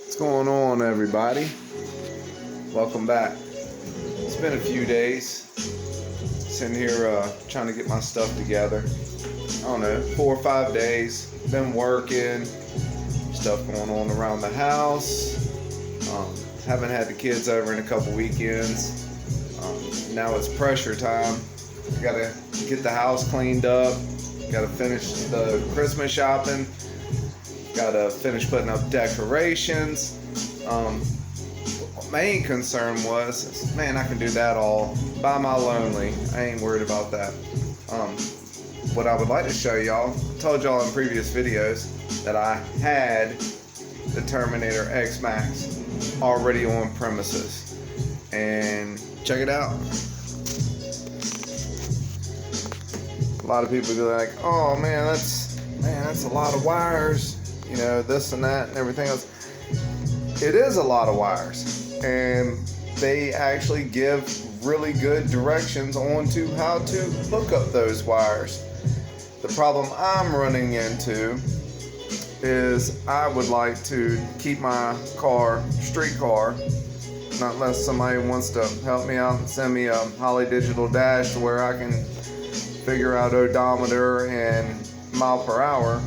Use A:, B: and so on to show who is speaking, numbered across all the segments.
A: What's going on, everybody? Welcome back. It's been a few days. Sitting here trying to get my stuff together. I don't know, 4 or 5 days. Been working. Stuff going on around the house. Haven't had the kids over in a couple weekends. Now it's pressure time. Gotta get the house cleaned up. Gotta finish the Christmas shopping. Gotta finish putting up decorations. Main concern was, man, I can do that all by my lonely. I ain't worried about that. What I would like to show y'all, I told y'all in previous videos that I had the Terminator X Max already on premises. And check it out. A lot of people be like, oh man, that's a lot of wires. You know, this and that and everything else. It is a lot of wires, and they actually give really good directions on to how to hook up those wires. The problem I'm running into is I would like to keep my car, street car, not unless somebody wants to help me out and send me a Holley digital dash to where I can figure out odometer and mile per hour.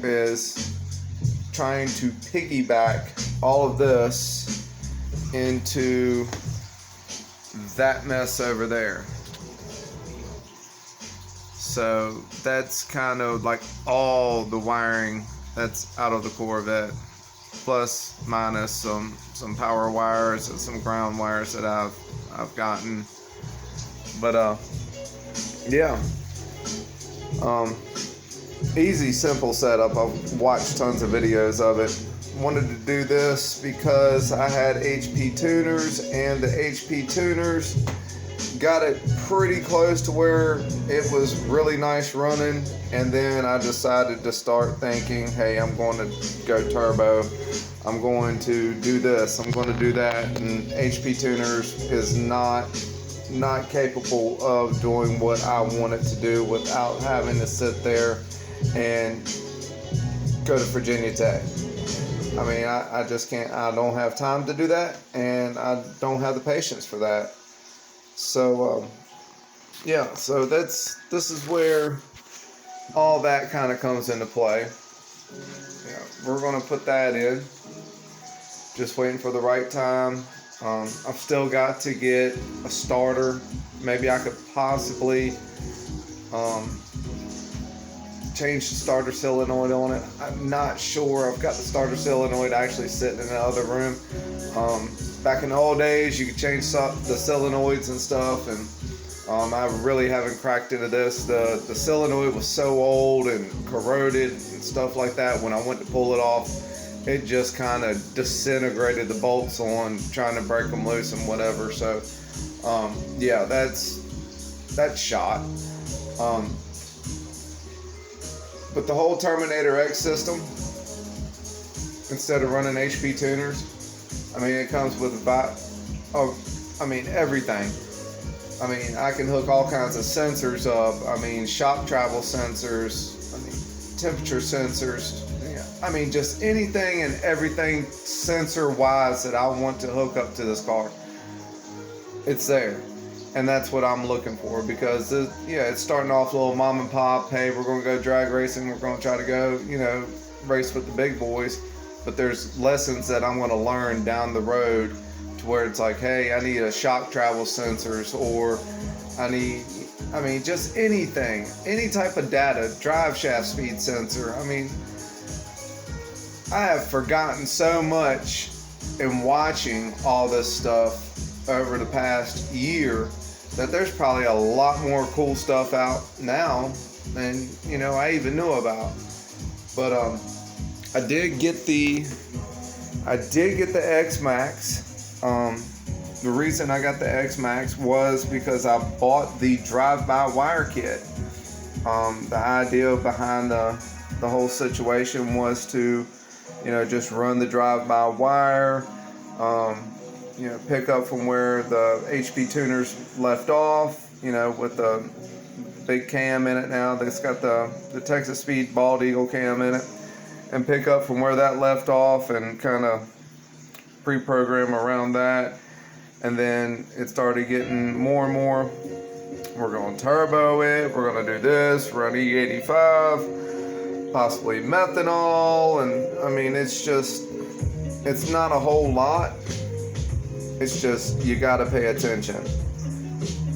A: Is trying to piggyback all of this into that mess over there. So that's kind of like all the wiring that's out of the Corvette, plus minus some power wires and some ground wires that I've gotten. But yeah. Easy, simple setup. I've watched tons of videos of it. Wanted to do this because I had HP tuners, and the HP tuners got it pretty close to where it was really nice running, and then I decided to start thinking, hey, I'm going to go turbo. I'm going to do this. I'm going to do that. And HP tuners is not capable of doing what I want it to do without having to sit there and go to Virginia Tech. I mean, I just can't. I don't have time to do that, and I don't have the patience for that. So yeah, so this is where all that kind of comes into play. Yeah, we're gonna put that in. Just waiting for the right time. I've still got to get a starter. Maybe I could possibly change the starter solenoid on it. I'm not sure. I've got the starter solenoid actually sitting in the other room. Back in the old days, you could change the solenoids and stuff, and I really haven't cracked into this. The solenoid was so old and corroded and stuff like that. When I went to pull it off, it just kind of disintegrated the bolts on trying to break them loose and whatever. So yeah, that's shot. But the whole Terminator X system, instead of running HP tuners, I mean, it comes with everything. I mean, I can hook all kinds of sensors up. I mean, shop travel sensors, I mean, temperature sensors. I mean, just anything and everything sensor-wise that I want to hook up to this car, it's there. And that's what I'm looking for, because it's starting off a little mom and pop. Hey, we're going to go drag racing. We're going to try to go, race with the big boys. But there's lessons that I'm going to learn down the road to where it's like, hey, I need a shock travel sensors, or I mean, just anything, any type of data, drive shaft speed sensor. I mean, I have forgotten so much in watching all this stuff over the past year that there's probably a lot more cool stuff out now than I even knew about. But I did get the X Max. The reason I got the X Max was because I bought the drive-by-wire kit. The idea behind the whole situation was to just run the drive-by-wire. Pick up from where the HP tuners left off, with the big cam in it now. That's got the Texas Speed Bald Eagle cam in it. and pick up from where that left off and kind of pre-program around that. And then it started getting more and more. We're going to turbo it. We're going to do this. Run E85, possibly methanol. And I mean, it's not a whole lot. It's just you got to pay attention.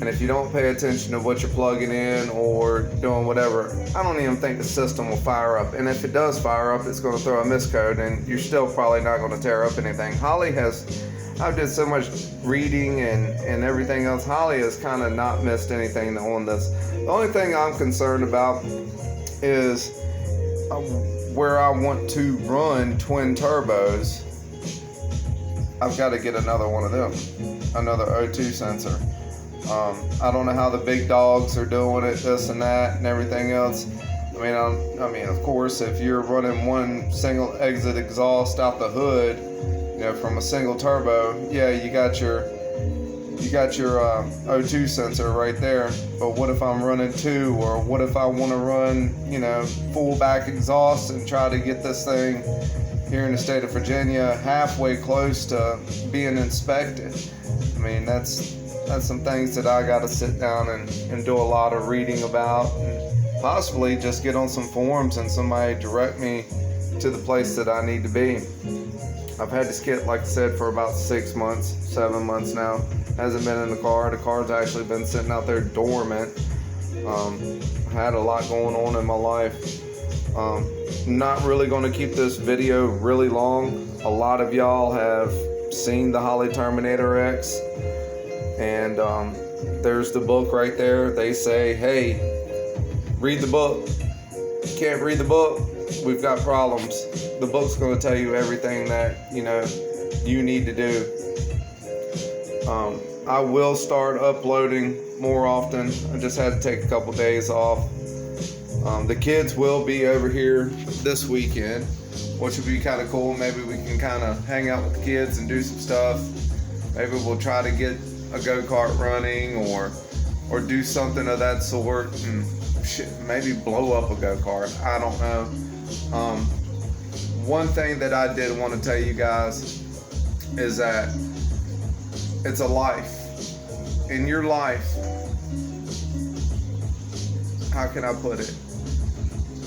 A: And if you don't pay attention to what you're plugging in or doing whatever, I don't even think the system will fire up. And if it does fire up, it's going to throw a miscode, and you're still probably not going to tear up anything. Holley I've did so much reading and everything else. Holley has kind of not missed anything on this. The only thing I'm concerned about is where I want to run twin turbos. I've got to get another one of them, another O2 sensor. I don't know how the big dogs are doing it, this and that and everything else. I mean, of course, if you're running one single exit exhaust out the hood, from a single turbo, yeah, you got your O2 sensor right there. But what if I'm running two, or what if I want to run, full back exhaust and try to get this thing here in the state of Virginia halfway close to being inspected? I mean, that's some things that I got to sit down and do a lot of reading about, and possibly just get on some forums and somebody direct me to the place that I need to be. I've had this kit, like I said, for about 6 months, 7 months now. Hasn't been in the car. The car's actually been sitting out there dormant. I had a lot going on in my life. Not really going to keep this video really long. A lot of y'all have seen the Hollry Terminator X. And there's the book right there. They say, hey, read the book. Can't read the book, we've got problems. The book's going to tell you everything that you need to do. I will start uploading more often. I just had to take a couple days off. The kids will be over here this weekend, which would be kind of cool. Maybe we can kind of hang out with the kids and do some stuff. Maybe we'll try to get a go-kart running or do something of that sort, and maybe blow up a go-kart. I don't know. One thing that I did want to tell you guys is that it's a life. In your life, how can I put it?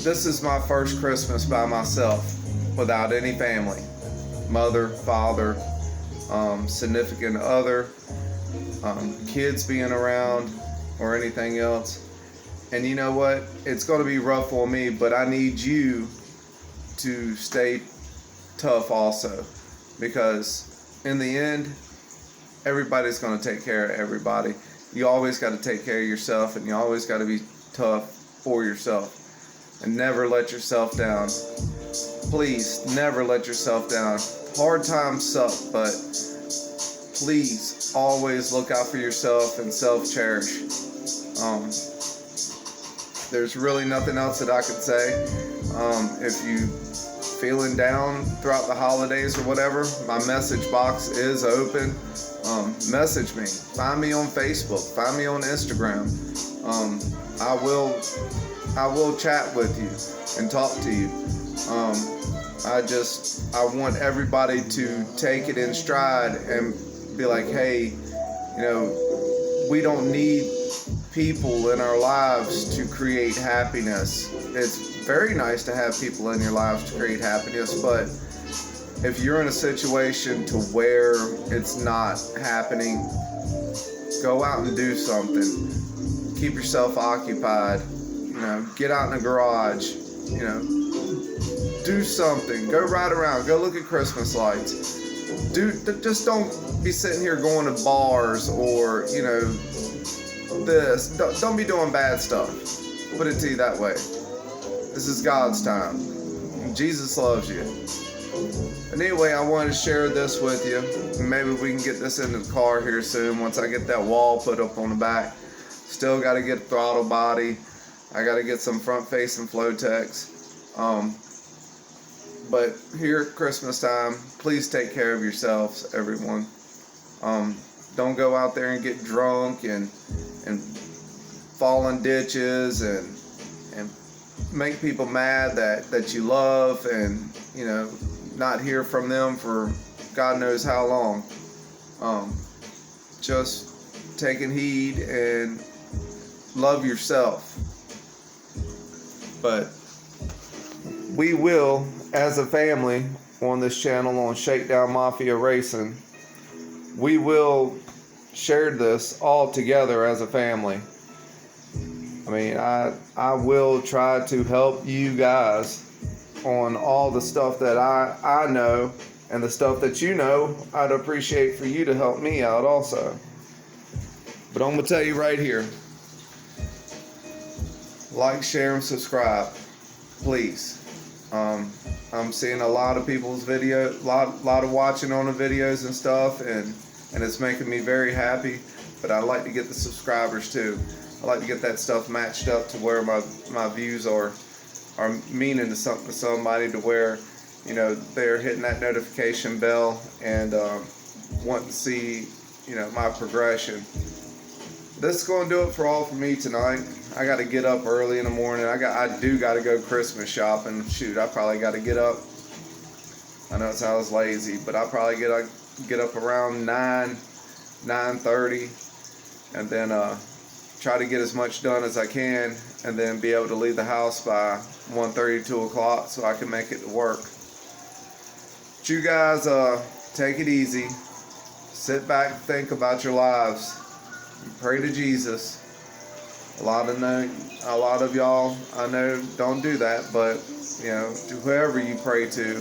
A: This is my first Christmas by myself, without any family, mother, father, significant other, kids being around or anything else. And you know what? It's going to be rough on me, but I need you to stay tough also, because in the end, everybody's going to take care of everybody. You always got to take care of yourself, and you always got to be tough for yourself, and never let yourself down. Please never let yourself down. Hard times suck, but please always look out for yourself and self-cherish. There's really nothing else that I could say. If you feeling down throughout the holidays or whatever, my message box is open. Message me. Find me on Facebook. Find me on Instagram. I will chat with you and talk to you. I want everybody to take it in stride and be like, hey, we don't need people in our lives to create happiness. It's very nice to have people in your lives to create happiness, but if you're in a situation to where it's not happening, go out and do something. Keep yourself occupied. Get out in the garage. Do something. Go ride around. Go look at Christmas lights. Just don't be sitting here going to bars or this. Don't be doing bad stuff. Put it to you that way. This is God's time. Jesus loves you. And anyway, I wanted to share this with you. Maybe we can get this into the car here soon once I get that wall put up on the back. Still got to get a throttle body. I got to get some front-facing Flotex. But here at Christmas time, please take care of yourselves, everyone. Don't go out there and get drunk and fall in ditches and make people mad that you love, and you know, not hear from them for God knows how long. Just taking heed and love yourself. But we will, as a family on this channel on Shakedown Mafia Racing, we will share this all together as a family. I mean, I will try to help you guys on all the stuff that I know, and the stuff that you know, I'd appreciate for you to help me out also. But I'm going to tell you right here, like, share, and subscribe, please. I'm seeing a lot of people's video, lot of watching on the videos and stuff, and it's making me very happy. But I like to get the subscribers too. I like to get that stuff matched up to where my views are meaning to something to somebody, to where, you know, they're hitting that notification bell and wanting to see, you know, my progression. This is going to do it for me tonight. I got to get up early in the morning. I do got to go Christmas shopping. Shoot, I probably got to get up. I know it sounds lazy, but I probably get up around 9:30, and then try to get as much done as I can, and then be able to leave the house by 1:30, 2 o'clock, so I can make it to work. But you guys, take it easy. Sit back and think about your lives. Pray to Jesus. A lot of y'all, I know, don't do that, but you know, to whoever you pray to,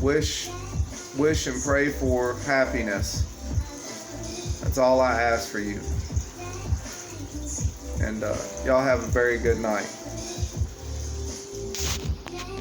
A: wish and pray for happiness. That's all I ask for you. And y'all have a very good night.